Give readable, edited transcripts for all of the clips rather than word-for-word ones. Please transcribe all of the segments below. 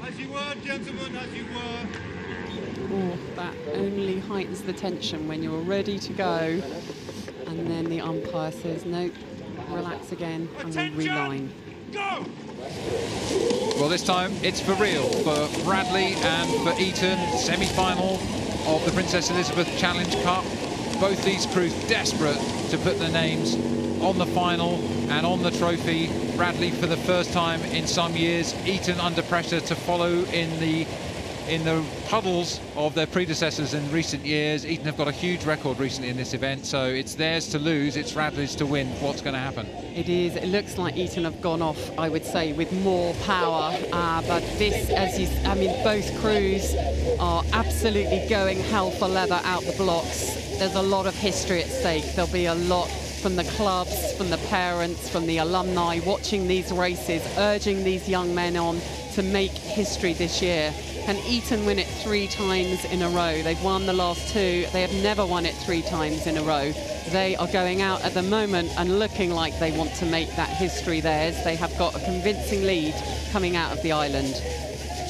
As you were, gentlemen, as you were. Oh, that only heightens the tension when you're ready to go. And then the umpire says, no, relax again, and we reline. Go! Well, this time it's for real for Radley and for Eton. Semi-final of the Princess Elizabeth Challenge Cup. Both these crews desperate to put their names on the final and on the trophy. Radley for the first time in some years. Eton under pressure to follow in the puddles of their predecessors in recent years. Eton have got a huge record recently in this event, so it's theirs to lose, it's Radley's to win. What's going to happen? It is. It looks like Eton have gone off, I would say, with more power. But this, I mean, both crews are absolutely going hell for leather out the blocks. There's a lot of history at stake. There'll be a lot from the clubs, from the parents, from the alumni watching these races, urging these young men on to make history this year. Can Eton win it 3 times in a row? They've won the last 2. They have never won it 3 times in a row. They are going out at the moment and looking like they want to make that history theirs. They have got a convincing lead coming out of the island.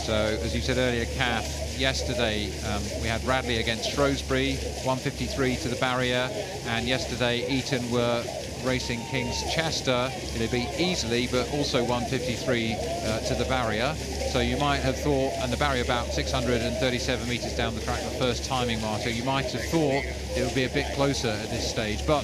So, as you said earlier, Kath, yesterday we had Radley against Shrewsbury, 153 to the barrier, and yesterday Eton were racing King's Chester. They beat easily, but also 153 to the barrier. So you might have thought, and the barrier about 637 metres down the track, the first timing marker, you might have thought it would be a bit closer at this stage. But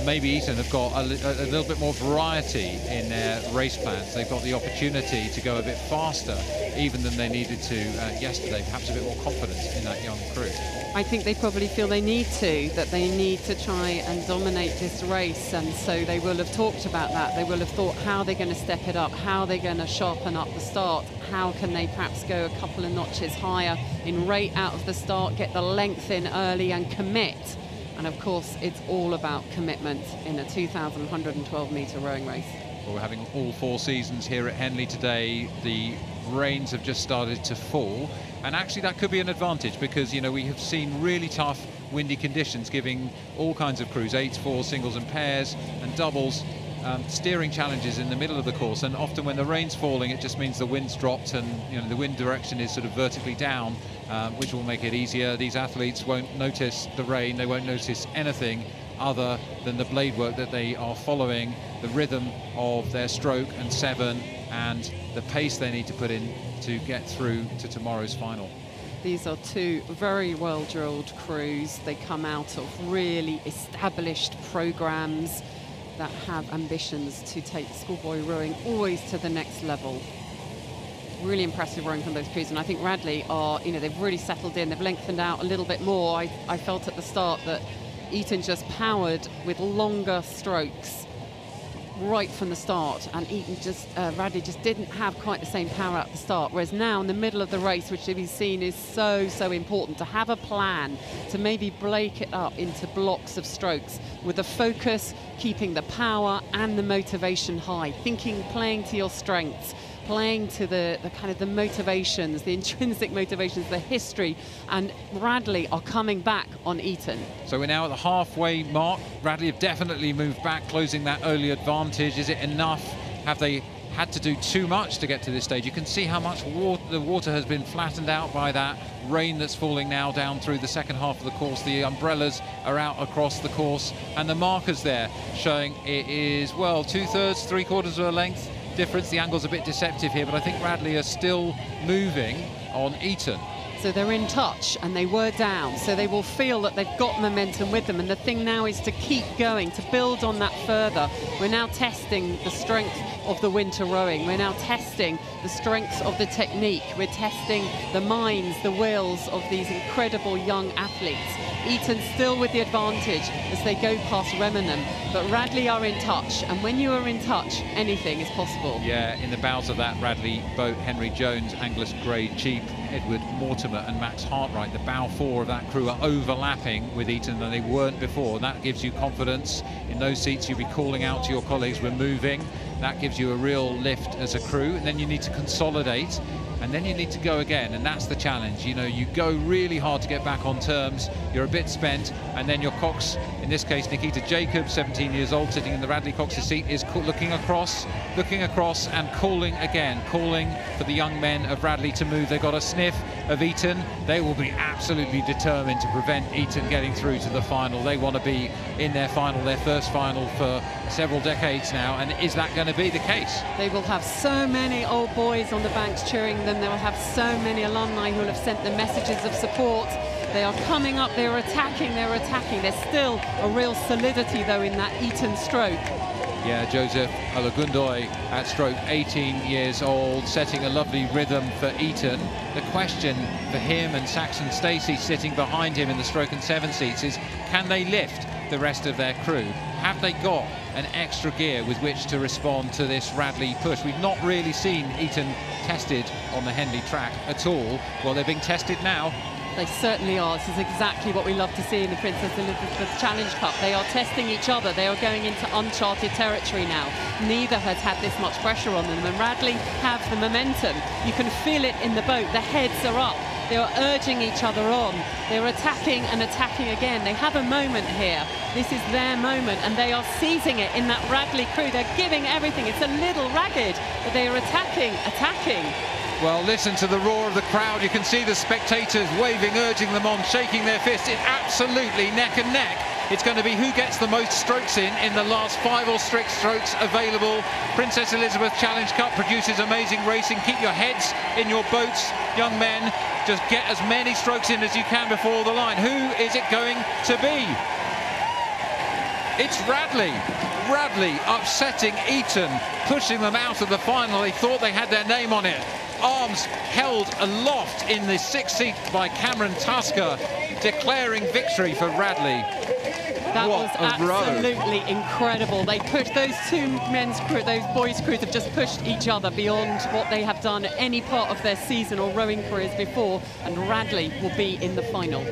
maybe Eton have got a little bit more variety in their race plans. They've got the opportunity to go a bit faster, even than they needed to yesterday. Perhaps a bit more confidence in that young crew. I think they probably feel they need that they need to try and dominate this race, and so they will have talked about that. They will have thought how they're going to step it up, how they're going to sharpen up the start, how can they perhaps go a couple of notches higher in rate out of the start, get the length in early and commit. And of course, it's all about commitment in a 2,112 metre rowing race. Well, we're having all 4 seasons here at Henley today. The rains have just started to fall, and actually that could be an advantage because, you know, we have seen really tough windy conditions giving all kinds of crews, 8s, 4s, singles and pairs and doubles, steering challenges in the middle of the course. And often when the rain's falling, it just means the wind's dropped and, you know, the wind direction is sort of vertically down, which will make it easier. These athletes won't notice the rain, they won't notice anything other than the blade work that they are following, the rhythm of their stroke and 7, and the pace they need to put in to get through to tomorrow's final. These are 2 very well-drilled crews. They come out of really established programs that have ambitions to take schoolboy rowing always to the next level. Really impressive rowing from those crews, and I think Radley are, you know, they've really settled in, they've lengthened out a little bit more. I felt at the start that Eton just powered with longer strokes right from the start, and Eton just, Radley just didn't have quite the same power at the start, whereas now in the middle of the race, which we've seen is so important, to have a plan, to maybe break it up into blocks of strokes with the focus, keeping the power and the motivation high, thinking, playing to your strengths, playing to the kind of the motivations, the intrinsic motivations, the history, and Radley are coming back on Eton. So we're now at the halfway mark. Radley have definitely moved back, closing that early advantage. Is it enough? Have they had to do too much to get to this stage? You can see how much the water has been flattened out by that rain that's falling now down through the second half of the course. The umbrellas are out across the course, and the markers there showing it is, well, 2/3, 3/4 of a length difference. The angle's a bit deceptive here, but I think Radley are still moving on Eton. So they're in touch, and they were down, so they will feel that they've got momentum with them, and the thing now is to keep going, to build on that further. We're now testing the strength of the winter rowing. We're now testing the strengths of the technique. We're testing the minds, the wills of these incredible young athletes. Eton still with the advantage as they go past Remenham, but Radley are in touch, and when you are in touch, anything is possible. Yeah, in the bows of that Radley boat, Henry Jones, Angus Gray, Cheap, Edward Mortimer and Max Hartwright, the bow 4 of that crew, are overlapping with Eton than they weren't before. That gives you confidence. In those seats you'll be calling out to your colleagues, we're moving. That gives you a real lift as a crew, and then you need to consolidate and then you need to go again, and that's the challenge. You know, you go really hard to get back on terms, you're a bit spent, and then your cox, in this case Nikita Jacobs, 17 years old, sitting in the Radley Cox's seat, is looking across and calling again, calling for the young men of Radley to move. They've got a sniff of Eton. They will be absolutely determined to prevent Eton getting through to the final. They want to be in their final, their first final for several decades now, and is that going to be the case? They will have so many old boys on the banks cheering them. They will have so many alumni who will have sent them messages of support. They are coming up, they're attacking, they're attacking. There's still a real solidity, though, in that Eton stroke. Yeah, Joseph Olagundoy at stroke, 18 years old, setting a lovely rhythm for Eton. The question for him and Saxon Stacey sitting behind him in the stroke and 7 seats is, can they lift the rest of their crew? Have they got an extra gear with which to respond to this Radley push? We've not really seen Eton tested on the Henley track at all. Well, they're being tested now. They certainly are. This is exactly what we love to see in the Princess Elizabeth Challenge Cup. They are testing each other. They are going into uncharted territory now. Neither has had this much pressure on them, and Radley have the momentum. You can feel it in the boat. The heads are up. They are urging each other on. They're attacking and attacking again. They have a moment here. This is their moment, and they are seizing it in that Radley crew. They're giving everything. It's a little ragged, but they are attacking. Well, listen to the roar of the crowd. You can see the spectators waving, urging them on, shaking their fists. It's absolutely neck and neck. It's going to be who gets the most strokes in the last 5 or 6 strokes available. Princess Elizabeth Challenge Cup produces amazing racing. Keep your heads in your boats, young men. Just get as many strokes in as you can before the line. Who is it going to be? It's Radley. Radley upsetting Eton, pushing them out of the final. They thought they had their name on it. Arms held aloft in the 6th seat by Cameron Tasker, declaring victory for Radley. That was absolutely incredible. They pushed those two men's crew, those boys' crews have just pushed each other beyond what they have done at any part of their season or rowing careers before, and Radley will be in the final.